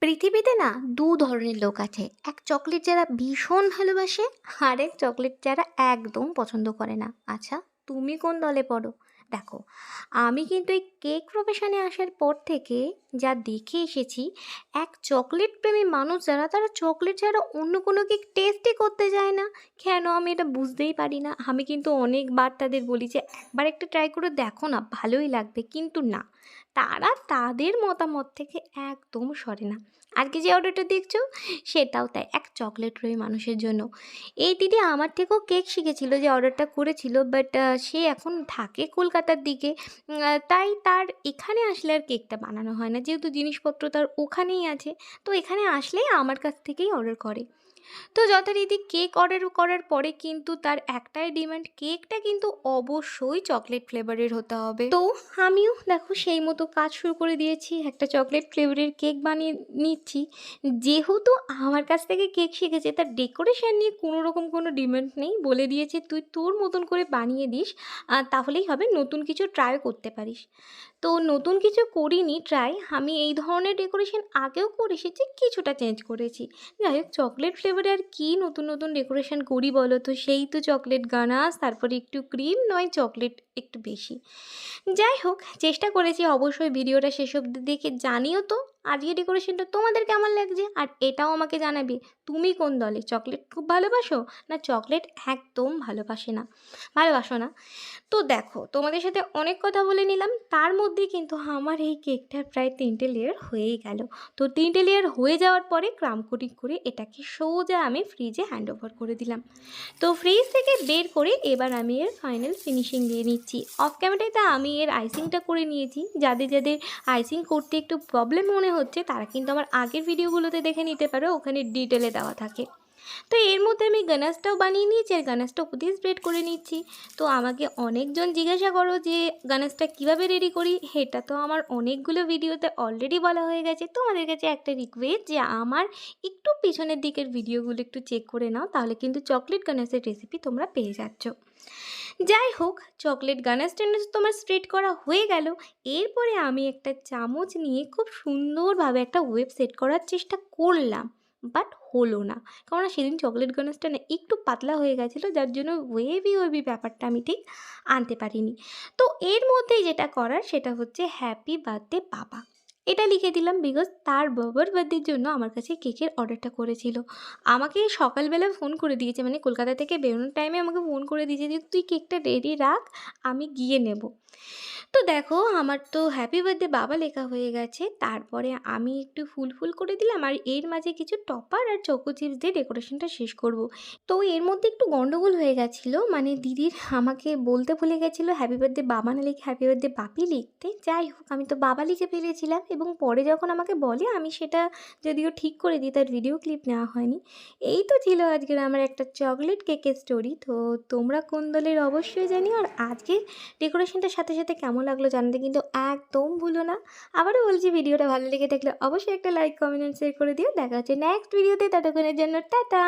পৃথিবীতে না দু ধরনের লোক আছে। এক চকলেট যারা ভীষণ ভালোবাসে, আর এক চকলেট যারা একদম পছন্দ করে না। আচ্ছা, তুমি কোন দলে পড়ো? দেখো, আমি কিন্তু এই কেক প্রফেশনে আসার পর থেকে যা দেখে এসেছি, এক চকলেট প্রেমী মানুষ যারা, তারা চকলেট ছাড়া অন্য কোনো কেক টেস্টই করতে যায় না। কেন আমি এটা বুঝতেই পারি না। আমি কিন্তু অনেকবার তাদের বলি যে একবার একটা ট্রাই করে দেখো না, ভালোই লাগবে, কিন্তু না, তারা তাদের মতামত থেকে একদম সরে না। আজকে যে অর্ডারটা দেখছো, সেটাও তাই, এক চকলেট প্রেমী মানুষের জন্য। এই দিদি আমার থেকেও কেক শিখেছিল, যে অর্ডারটা করেছিল, বাট সে এখন থাকে কলকাতার দিকে। তাই তার এখানে আসলে আর কেকটা বানানো হয় না, যেহেতু জিনিসপত্র তার ওখানেই আছে। তো এখানে আসলেই আমার কাছ থেকেই অর্ডার করে। তো যথারীতি কেক অর্ডার করার পরে কিন্তু তার একটাই ডিমান্ড, কেকটা কিন্তু অবশ্যই চকলেট ফ্লেভারের হতে হবে। তো আমিও দেখো সেই মতো কাজ শুরু করে দিয়েছি, একটা চকলেট ফ্লেভারের কেক বানিয়ে নিচ্ছি। যেহেতু আমার কাছ থেকে কেক শিখেছে, তার ডেকোরেশন নিয়ে কোনো রকম কোনো ডিমান্ড নেই, বলে দিয়েছে তুই তোর মতন করে বানিয়ে দিস, তাহলেই হবে, নতুন কিছু ট্রাই করতে পারিস। তো নতুন কিছু করিনি ট্রাই, আমি এই ধরনের ডেকোরেশন আগেও করে এসেছি, কিছুটা চেঞ্জ করেছি। যাই হোক, চকলেট ফ্লেভারে আর কি নতুন নতুন ডেকোরেশন করি বলো তো? সেই তো চকলেট গানাশ, তারপরে একটু ক্রিম, নয় চকলেট একটু বেশি। যাই হোক, চেষ্টা করেছি অবশ্যই। ভিডিওটা শেষ অবধি দেখে জানিও তো আজকে ডেকোরেশনটা তোমাদের কেমন লাগছে, আর এটাও আমাকে জানাবে তুমি কোন দলে, চকলেট খুব ভালোবাসো না চকলেট একদম ভালোবাসো না। তো দেখো, তোমাদের সাথে অনেক কথা বলে নিলাম, তার মধ্যে কিন্তু আমার এই কেকটার প্রায় 3টে লেয়ার হয়েই গেল। তো 3টে লেয়ার হয়ে যাওয়ার পরে ক্রাম কোটিং করে এটাকে সোজা আমি ফ্রিজে হ্যান্ড ওভার করে দিলাম। তো ফ্রিজ থেকে বের করে এবার আমি এর ফাইনাল ফিনিশিং দিয়ে নিচ্ছি। অফ ক্যামেরাতে আমি এর আইসিংটা করে নিয়েছি। যাদের যাদের আইসিং করতে একটু প্রবলেম মনে হচ্ছে, তারা কিন্তু আমার আগের ভিডিওগুলোতে দেখে নিতে পারো, ওখানে ডিটেলে দেওয়া থাকে। তো এর মধ্যে আমি গানাশটাও বানিয়ে নিয়েছি, আর গানাশটা উপর দিয়ে স্প্রেড করে নিচ্ছি। তো আমাকে অনেকজন জিজ্ঞাসা করো যে গানাশটা কীভাবে রেডি করি, এটা তো আমার অনেকগুলো ভিডিওতে অলরেডি বলা হয়ে গেছে। তোমাদের কাছে একটা রিকোয়েস্ট, যে আমার একটু পিছনের দিকের ভিডিওগুলো একটু চেক করে নাও, তাহলে কিন্তু চকলেট গানাশের রেসিপি তোমরা পেয়ে যাচ্ছ। যাই হোক, চকলেট গানাশটা তোমার স্প্রেড করা হয়ে গেল। এরপরে আমি একটা চামচ নিয়ে খুব সুন্দরভাবে একটা ওয়েভ সেট করার চেষ্টা করলাম, বাট হলো না। কারণ সেদিন চকলেট গানাশটা না একটু পাতলা হয়ে গেছিলো, যার জন্য ওয়েভি ব্যাপারটা আমি ঠিক আনতে পারিনি। তো এর মধ্যেই যেটা করার, সেটা হচ্ছে হ্যাপি বার্থডে বাবা, এটা লিখে দিলাম। বিকজ তার বাবার বার্থডের জন্য আমার কাছে কেকের অর্ডারটা করেছিল। আমাকে সকালবেলা ফোন করে দিয়েছে, মানে কলকাতা থেকে বেরোনোর টাইমে আমাকে ফোন করে দিয়েছে যে তুই কেকটা রেডি রাখ, আমি গিয়ে নেব। তো দেখো, আমার তো হ্যাপি বার্থডে বাবা লেখা হয়ে গেছে। তারপরে আমি একটু ফুল করে দিলাম, আর এর মাঝে কিছু টপার আর চকো চিপস দিয়ে ডেকোরেশনটা শেষ করব। তো এর মধ্যে একটু গন্ডগোল হয়ে গেছিলো, মানে দিদির আমাকে বলতে ভুলে গেছিলো হ্যাপি বার্থডে বাবা না লিখে হ্যাপি বার্থডে বাপি লিখতে। যাই হোক, আমি তো বাবা লিখে ফেলেছিলাম, এবং পরে যখন আমাকে বলে, আমি সেটা যদিও ঠিক করে দিই, তার ভিডিও ক্লিপ নেওয়া হয়নি। এই তো ছিল আজকের আমার একটা চকলেট কেকের স্টোরি। তো তোমরা কোন দলের অবশ্যই জানিও, আর আজকের ডেকোরেশনটার সাথে সাথে কেমন লাগলো জানতে কিন্তু একদম ভুলো না। আবারও বলছি, ভিডিওটা ভালো লেগে থাকলে অবশ্যই একটা লাইক, কমেন্ট, শেয়ার করে দিও। দেখা হচ্ছে নেক্সট ভিডিওতে, ততক্ষণের জন্য টাটা।